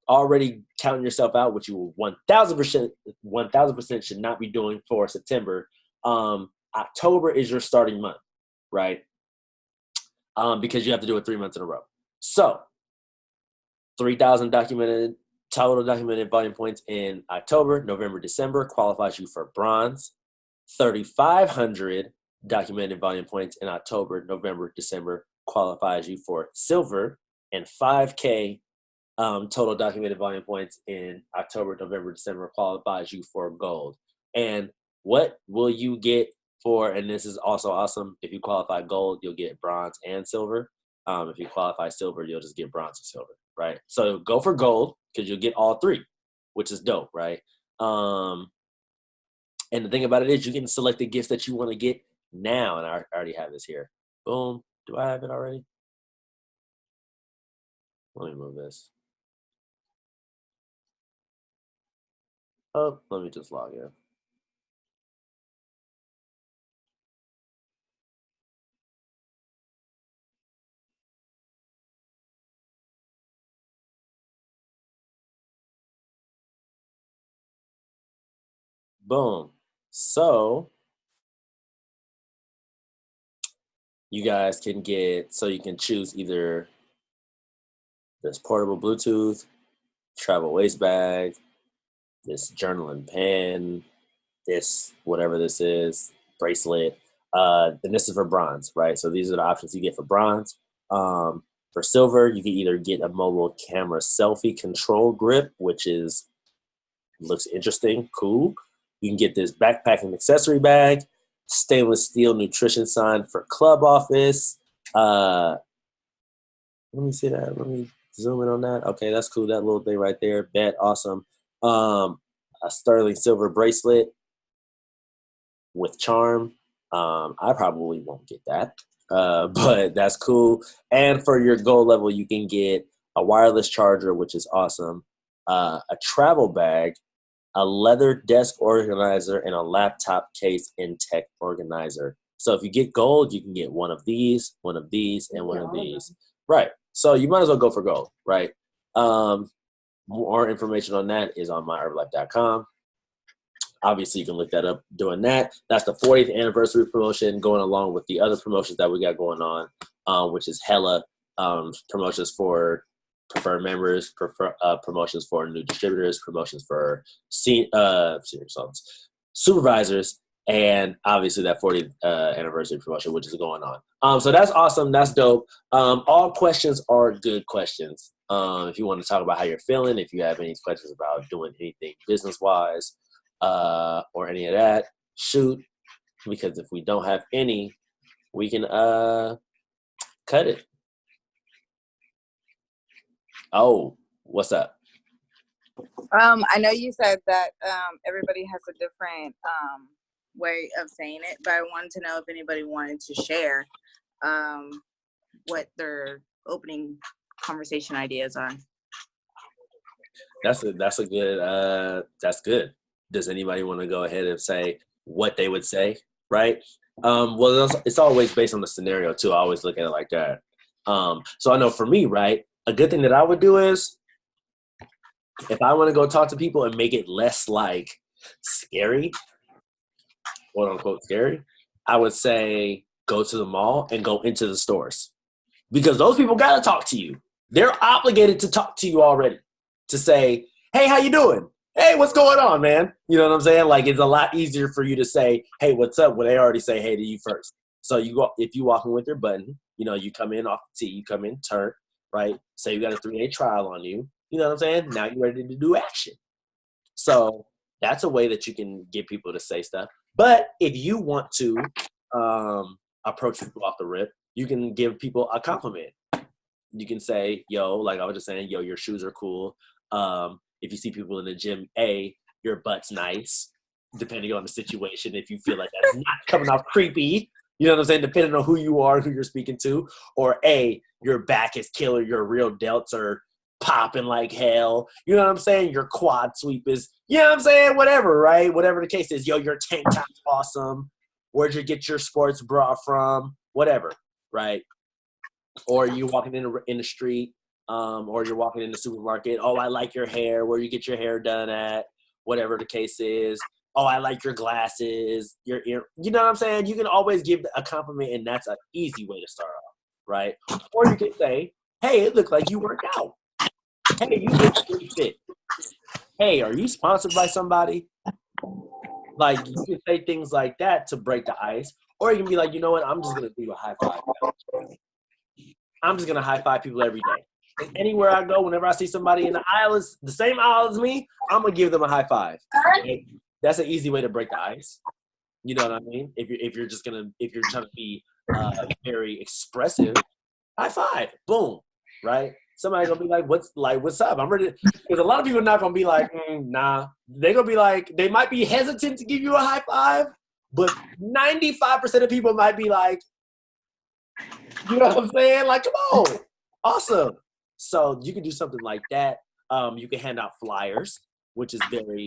already counting yourself out, which you 1,000% should not be doing for September, October is your starting month, right? Because you have to do it 3 months in a row. So 3,000 total documented volume points in October, November, December qualifies you for bronze. 3,500 documented volume points in October, November, December qualifies you for silver, and 5K total documented volume points in October, November, December qualifies you for gold. And what will you get for, and this is also awesome, if you qualify gold, you'll get bronze and silver. If you qualify silver, you'll just get bronze and silver, right? So go for gold because you'll get all 3, which is dope, right? And the thing about it is you can select the gifts that you want to get now. And I already have this here. Boom. Do I have it already? Let me move this. Oh, let me just log in. Boom. So you guys can get, so you can choose either this portable Bluetooth, travel waist bag, this journal and pen, this, whatever this is, bracelet. And this is for bronze, right? So these are the options you get for bronze. For silver, you can either get a mobile camera selfie control grip, which looks interesting, cool. You can get this backpack and accessory bag, stainless steel nutrition sign for club office. Let me see that. Let me zoom in on that. Okay, that's cool. That little thing right there. Bet, awesome. A sterling silver bracelet with charm. I probably won't get that, but that's cool. And for your gold level, you can get a wireless charger, which is awesome, a travel bag, a leather desk organizer, and a laptop case and tech organizer. So if you get gold, you can get one of these, and one of these. Right. So you might as well go for gold, right? More information on that is on myherbalife.com. Obviously, you can look that up doing that. That's the 40th anniversary promotion going along with the other promotions that we got going on, which is hella promotions for preferred members, promotions for new distributors, promotions for senior consultants, supervisors, and obviously that 40th anniversary promotion, which is going on. So that's awesome. That's dope. All questions are good questions. If you want to talk about how you're feeling, if you have any questions about doing anything business-wise, or any of that, shoot, because if we don't have any, we can cut it. Oh, what's up? I know you said that everybody has a different way of saying it, but I wanted to know if anybody wanted to share what their opening conversation ideas are. That's good. Does anybody want to go ahead and say what they would say, right? Well, it's always based on the scenario too. I always look at it like that. So I know for me, right, a good thing that I would do is if I want to go talk to people and make it less like scary, quote unquote scary, I would say go to the mall and go into the stores, because those people got to talk to you. They're obligated to talk to you already, to say, hey, how you doing? Hey, what's going on, man? You know what I'm saying? Like, it's a lot easier for you to say, hey, what's up, when they already say hey to you first. So if you walk in with your button, You know, you come in off the tee, you come in turn, right? Say you got a 3-day trial on you. You know what I'm saying? Now you're ready to do action. So that's a way that you can get people to say stuff. But if you want to approach people off the rip, you can give people a compliment. You can say, yo, like I was just saying, yo, your shoes are cool. If you see people in the gym, A, your butt's nice, depending on the situation. If you feel like that's not coming off creepy, you know what I'm saying? Depending on who you are, who you're speaking to. Or A, your back is killer, your real delts are popping like hell. You know what I'm saying? Your quad sweep is, you know what I'm saying? Whatever, right? Whatever the case is. Yo, your tank top's awesome. Where'd you get your sports bra from? Whatever, right? Or you walking in the street, or you're walking in the supermarket. Oh, I like your hair. Where you get your hair done at? Whatever the case is. Oh, I like your glasses. Your ear. You know what I'm saying? You can always give a compliment, and that's an easy way to start off, right? Or you can say, "Hey, it looked like you worked out. Hey, you look pretty fit. Hey, are you sponsored by somebody?" Like, you can say things like that to break the ice. Or you can be like, you know what? I'm just gonna do a high five. I'm just gonna high five people every day. And anywhere I go, whenever I see somebody in the aisle is the same aisle as me, I'm gonna give them a high five. Okay? That's an easy way to break the ice. You know what I mean? If you're trying to be very expressive, high five, boom, right? Somebody gonna be like, what's up? I'm ready. Because a lot of people are not gonna be like, nah. They're gonna be like, they might be hesitant to give you a high five, but 95% of people might be like, you know what I'm saying? Like, come on, awesome. So you can do something like that. You can hand out flyers, which is very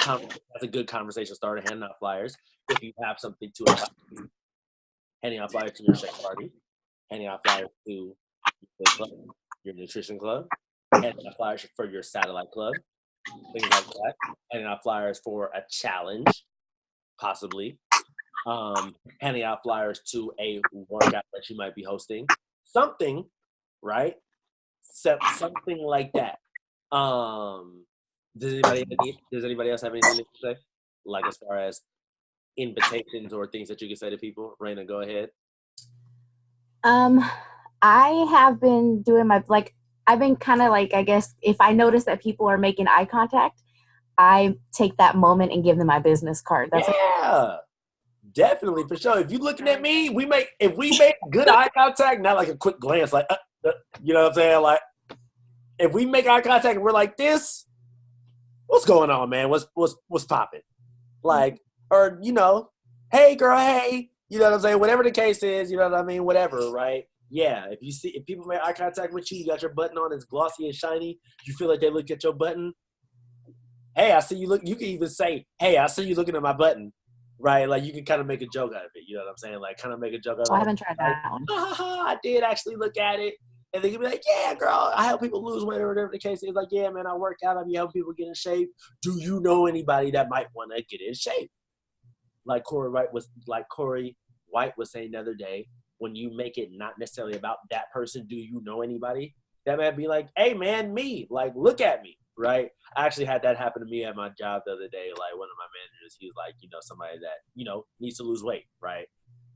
that's a good conversation starter. Handing out flyers if you have something to invite you. Handing out flyers to your shake party. Handing out flyers to your club, your nutrition club. Handing out flyers for your satellite club. Things like that. Handing out flyers for a challenge, possibly. Handing out flyers to a workout that you might be hosting. Something, right? Something like that. Does anybody else have anything to say? Like as far as invitations or things that you can say to people? Raina, go ahead. I have been doing I've been kind of like, I guess, if I notice that people are making eye contact, I take that moment and give them my business card. Definitely, for sure. If you're looking at me, if we make good eye contact, not like a quick glance, like, you know what I'm saying? Like, if we make eye contact and we're like this, what's going on, man? What's popping? Like, or, you know, hey, girl, hey, you know what I'm saying? Whatever the case is, you know what I mean? Whatever, right? Yeah, if people make eye contact with you, you got your button on, it's glossy and shiny, you feel like they look at your button. Hey, I see you look. You can even say, hey, I see you looking at my button. Right, like you can kind of make a joke out of it. You know what I'm saying? Like kind of make a joke out of it. I haven't tried that one. I did actually look at it. And they can be like, yeah, girl, I help people lose weight or whatever the case is. Like, yeah, man, I work out. I be helping people get in shape. Do you know anybody that might want to get in shape? Like Corey White was saying the other day, when you make it not necessarily about that person, do you know anybody? That might be like, hey, man, me. Like, look at me. Right? I actually had that happen to me at my job the other day. Like one of my managers, he was like, you know, somebody that, you know, needs to lose weight. Right?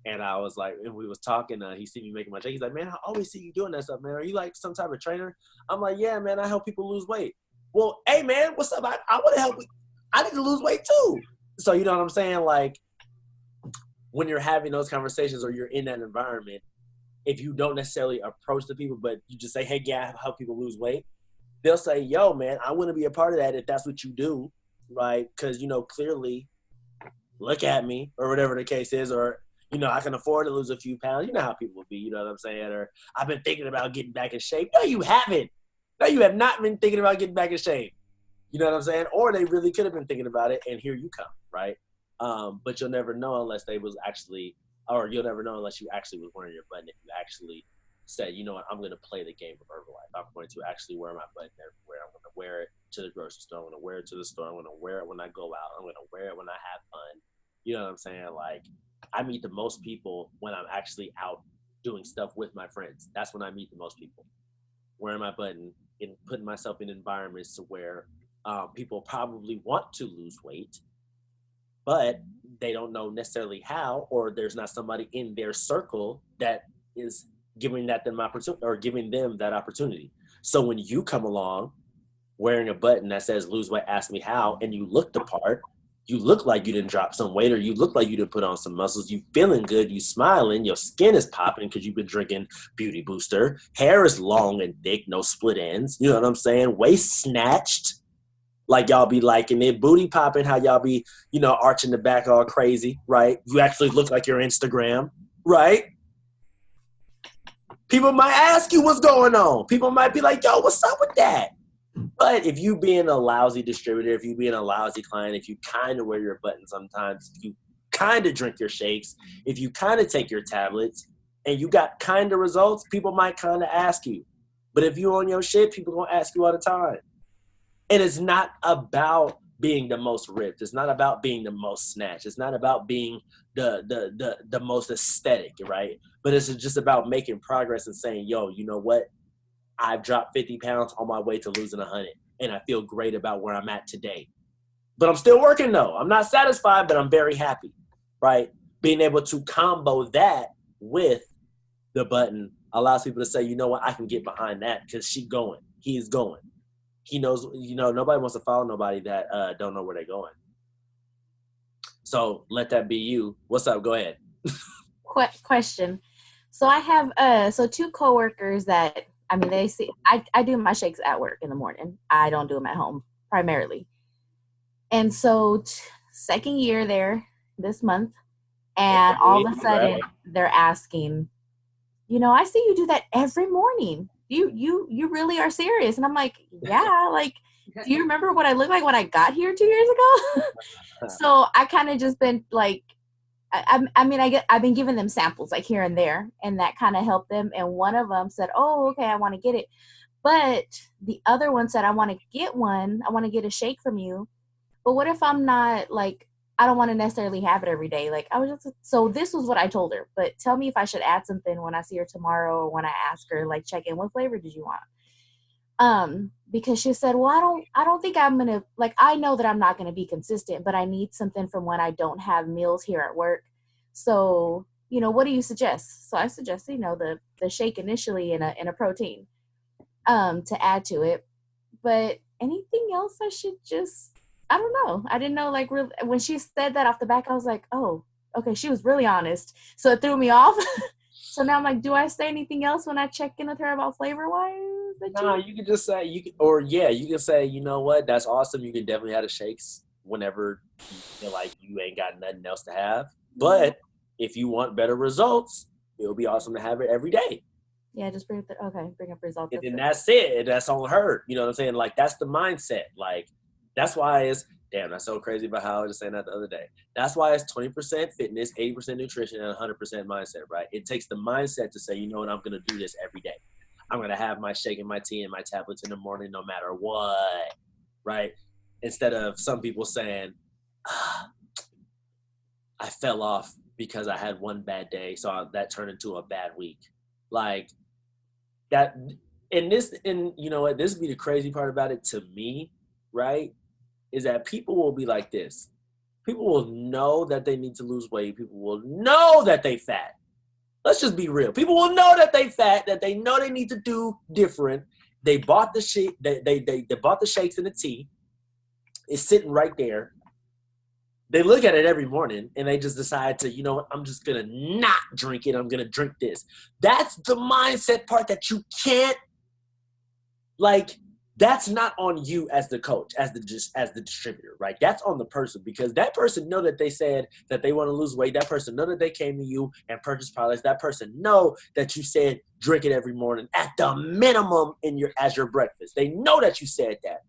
And I was like, and we was talking, he see me making my shake. He's like, man, I always see you doing that stuff, man. Are you like some type of trainer? I'm like, yeah, man, I help people lose weight. Well, hey, man, what's up? I want to help you. I need to lose weight too. So, you know what I'm saying? Like when you're having those conversations or you're in that environment, if you don't necessarily approach the people, but you just say, hey, yeah, I help people lose weight, they'll say, yo, man, I want to be a part of that if that's what you do, right? Because, you know, clearly, look at me or whatever the case is, or, you know, I can afford to lose a few pounds. You know how people be, you know what I'm saying? Or I've been thinking about getting back in shape. No, you haven't. No, you have not been thinking about getting back in shape. You know what I'm saying? Or they really could have been thinking about it, and here you come, right? But you'll never know unless they was actually, or you'll never know unless you actually was wearing your button, if you actually said, you know what, I'm going to play the game of Herbalife. I'm going to actually wear my button everywhere. I'm going to wear it to the grocery store. I'm going to wear it to the store. I'm going to wear it when I go out. I'm going to wear it when I have fun. You know what I'm saying? Like, I meet the most people when I'm actually out doing stuff with my friends. That's when I meet the most people. Wearing my button and putting myself in environments to where people probably want to lose weight, but they don't know necessarily how, or there's not somebody in their circle that is giving them that opportunity. So when you come along wearing a button that says lose weight, ask me how, and you look the part, you look like you didn't drop some weight, or you look like you didn't put on some muscles, you feeling good, you smiling, your skin is popping because you've been drinking Beauty Booster, hair is long and thick, no split ends, you know what I'm saying, waist snatched, like y'all be liking it, booty popping, how y'all be, arching the back all crazy, right? You actually look like your Instagram, right? People might ask you what's going on. People might be like, yo, what's up with that? But if you being a lousy distributor, if you being a lousy client, if you kind of wear your button sometimes, if you kind of drink your shakes, if you kind of take your tablets, and you got kind of results, people might kind of ask you. But if you on your shit, people gonna ask you all the time. And it's not about being the most ripped. It's not about being the most snatched. It's not about being the most aesthetic, right? But it's just about making progress and saying, yo, you know what? I've dropped 50 pounds on my way to losing 100, and I feel great about where I'm at today. But I'm still working, though. I'm not satisfied, but I'm very happy, right? Being able to combo that with the button allows people to say, you know what, I can get behind that because she's going. He is going. He knows, nobody wants to follow nobody that don't know where they're going. So let that be you. What's up? Go ahead. Question. So I have two coworkers that, they see I do my shakes at work in the morning. I don't do them at home primarily. And so second year there this month, and all of a sudden they're asking, I see you do that every morning. You really are serious. And I'm like, yeah, like, do you remember what I looked like when I got here 2 years ago? So I kind of just been like, I've been giving them samples like here and there, and that kind of helped them. And one of them said, oh, okay, I want to get it. But the other one said, I want to get a shake from you. But what if I'm not like, I don't want to necessarily have it every day. Like so this was what I told her, but tell me if I should add something when I see her tomorrow, or when I ask her, like, check in, what flavor did you want? Because she said, well, I don't think I'm going to, like, I know that I'm not going to be consistent, but I need something from when I don't have meals here at work. So, what do you suggest? So I suggest, the shake initially and a protein, to add to it. But anything else I should just, I don't know. I didn't know, like, really, when she said that off the back, I was like, oh, okay, she was really honest. So it threw me off. So now I'm like, do I say anything else when I check in with her about flavor-wise? No, you can just say, you can say, you know what, that's awesome. You can definitely have the shakes whenever you feel like you ain't got nothing else to have. But if you want better results, it'll be awesome to have it every day. Yeah, just bring up results. And then that's it. That's on her. You know what I'm saying? Like, that's the mindset. Like, that's why it's, damn, that's so crazy about how I was just saying that the other day. That's why it's 20% fitness, 80% nutrition, and 100% mindset, right? It takes the mindset to say, you know what, I'm going to do this every day. I'm going to have my shake and my tea and my tablets in the morning no matter what, right? Instead of some people saying, I fell off because I had one bad day, so that turned into a bad week. Like, that, and you know what, this would be the crazy part about it to me, right? Is that people will be like this. People will know that they need to lose weight. People will know that they fat. Let's just be real. People will know that they fat, that they know they need to do different. They bought the shit. They bought the shakes and the tea. It's sitting right there. They look at it every morning and they just decide to, you know what, I'm just gonna not drink it. I'm gonna drink this. That's the mindset part that you can't, like, that's not on you as the coach, as the distributor, right? That's on the person, because that person know that they said that they want to lose weight. That person know that they came to you and purchased products. That person know that you said drink it every morning at the minimum as your breakfast. They know that you said that.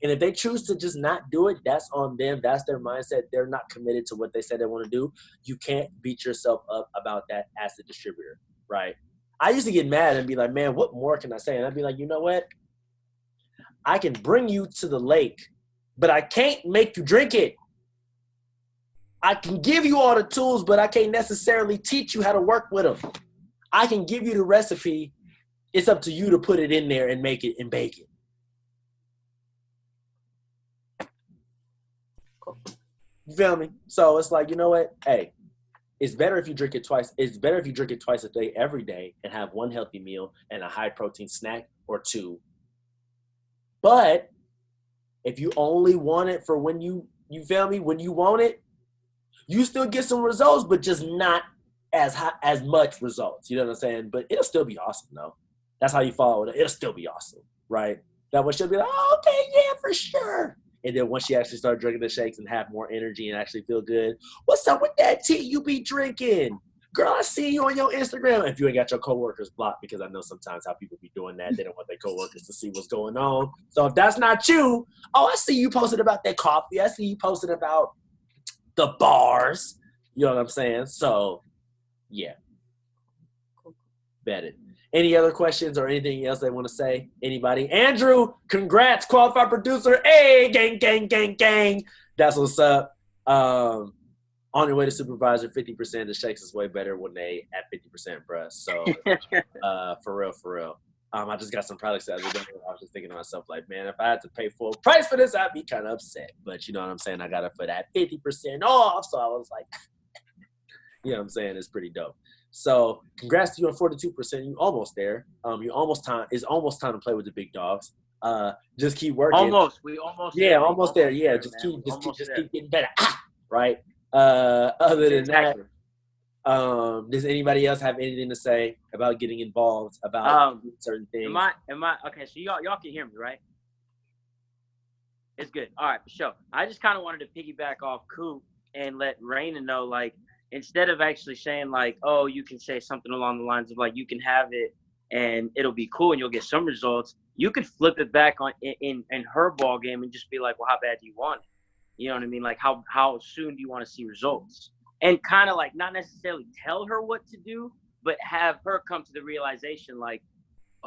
And if they choose to just not do it, that's on them. That's their mindset. They're not committed to what they said they want to do. You can't beat yourself up about that as the distributor, right? I used to get mad and be like, man, what more can I say? And I'd be like, you know what? I can bring you to the lake, but I can't make you drink it. I can give you all the tools, but I can't necessarily teach you how to work with them. I can give you the recipe. It's up to you to put it in there and make it and bake it. Cool. You feel me? So it's like, you know what? Hey, it's better if you drink it twice. It's better if you drink it twice a day, every day, and have one healthy meal and a high protein snack or two. But if you only want it for when you feel me, when you want it, you still get some results, but just not as much results. You know what I'm saying? But it'll still be awesome, though. That's how you follow it. It'll still be awesome, right? That way she'll be like, oh, okay, yeah, for sure. And then once she actually start drinking the shakes and have more energy and actually feel good, what's up with that tea you be drinking? Girl, I see you on your Instagram. If you ain't got your coworkers blocked, because I know sometimes how people be doing that. They don't want their coworkers to see what's going on. So if that's not you, oh, I see you posted about that coffee. I see you posted about the bars. You know what I'm saying? So, yeah. Bet it. Any other questions or anything else they want to say? Anybody? Andrew, congrats, qualified producer. Hey, gang, gang, gang, gang. That's what's up. On your way to supervisor, 50% the shakes is way better when they at 50%, bruh. So, for real. I just got some products the other day. I was just thinking to myself, like, man, if I had to pay full price for this, I'd be kind of upset. But you know what I'm saying? I got it for that 50% off. So I was like, you know what I'm saying? It's pretty dope. So congrats to you on 42%. You almost there. It's almost time to play with the big dogs. Just keep working. Almost there. Almost there. Yeah, just keep getting better. Right. Other than that, does anybody else have anything to say about getting involved about certain things? Am I okay? So y'all can hear me, right? It's good. All right, for sure. I just kind of wanted to piggyback off Coop and let Raina know, like, instead of actually saying like, oh, you can say something along the lines of like, you can have it and it'll be cool and you'll get some results. You could flip it back on in her ball game and just be like, well, how bad do you want it? You know what I mean? Like, how soon do you want to see results? And kind of like not necessarily tell her what to do, but have her come to the realization like,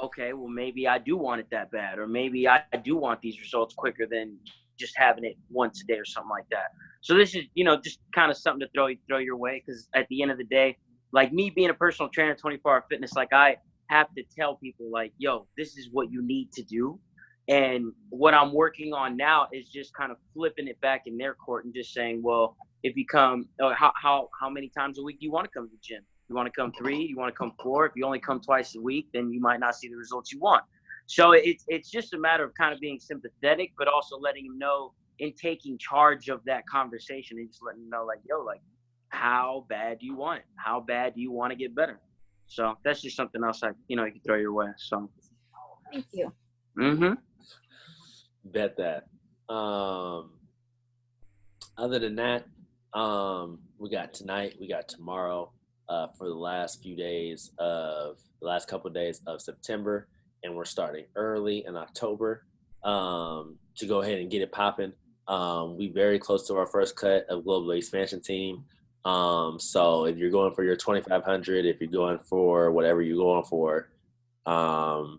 okay, well, maybe I do want it that bad, or maybe I do want these results quicker than just having it once a day or something like that. So this is, just kind of something to throw your way, because at the end of the day, like me being a personal trainer, 24-hour fitness, like I have to tell people like, yo, this is what you need to do. And what I'm working on now is just kind of flipping it back in their court and just saying, well, if you come, how many times a week do you want to come to the gym? You want to come 3? You want to come 4? If you only come twice a week, then you might not see the results you want. So it's just a matter of kind of being sympathetic, but also letting them know and taking charge of that conversation and just letting them know, like, yo, like, how bad do you want it? How bad do you want to get better? So that's just something else you can throw your way. So Thank you. Mm-hmm. Bet that. Other than that, we got tonight, we got tomorrow, for the last couple of days of September, and we're starting early in October to go ahead and get it popping. We very close to our first cut of global expansion team. So if you're going for your 2,500, if you're going for whatever you're going for, go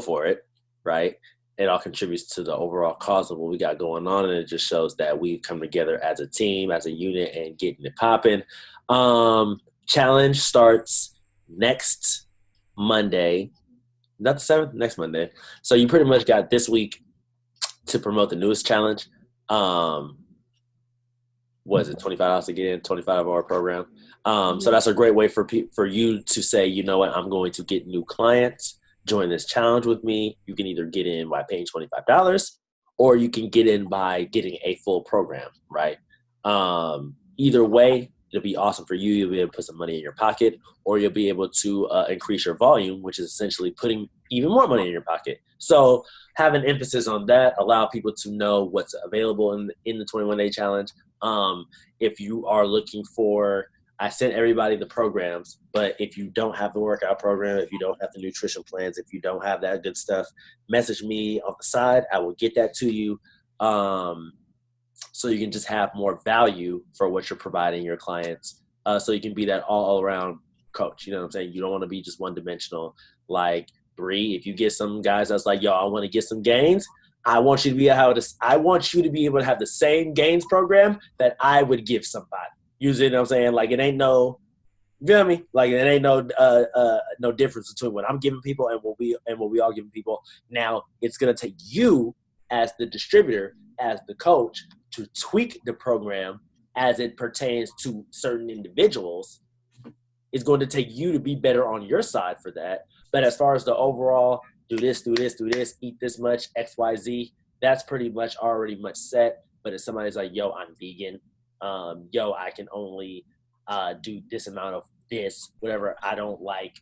for it, right? It all contributes to the overall cause of what we got going on, and it just shows that we've come together as a team, as a unit, and getting it popping. Challenge starts next Monday. Not the 7th, next Monday. So you pretty much got this week to promote the newest challenge. What is it, $25 to get in, 25-hour program. So that's a great way for you to say, you know what, I'm going to get new clients. Join this challenge with me. You can either get in by paying $25, or you can get in by getting a full program, right? Either way, it'll be awesome for you. You'll be able to put some money in your pocket, or you'll be able to increase your volume, which is essentially putting even more money in your pocket. So have an emphasis on that. Allow people to know what's available in the 21-day challenge. If you are looking for, I sent everybody the programs, but if you don't have the workout program, if you don't have the nutrition plans, if you don't have that good stuff, message me on the side. I will get that to you. So you can just have more value for what you're providing your clients. So you can be that all around coach. You know what I'm saying? You don't want to be just one dimensional. Like Bree, if you get some guys that's like, yo, I want to get some gains. I want you to be able to have the same gains program that I would give somebody. Usually, you know what I'm saying? Like, it ain't no, you feel me? Like, it ain't no difference between what I'm giving people and what we all giving people. Now, it's going to take you as the distributor, as the coach, to tweak the program as it pertains to certain individuals, it's going to take you to be better on your side for that. But as far as the overall, do this, eat this much, X, Y, Z, that's pretty much already much set. But if somebody's like, yo, I'm vegan, yo, I can only do this amount of this, whatever, I don't like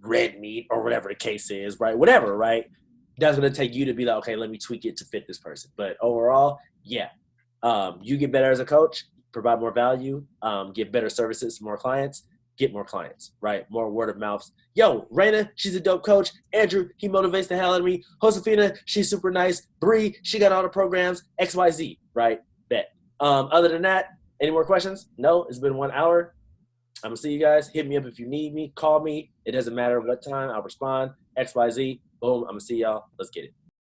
red meat or whatever the case is, right? Whatever, right? That's going to take you to be like, okay, let me tweak it to fit this person. But overall, yeah, you get better as a coach, provide more value, get better services, more clients, get more clients, right? More word of mouth. Yo, Raina, she's a dope coach. Andrew, he motivates the hell out of me. Josefina, she's super nice. Bree, she got all the programs, XYZ, right? Bet. Other than that, any more questions? No, it's been 1 hour. I'm going to see you guys. Hit me up if you need me. Call me. It doesn't matter what time. I'll respond. XYZ. Boom. I'm going to see y'all. Let's get it.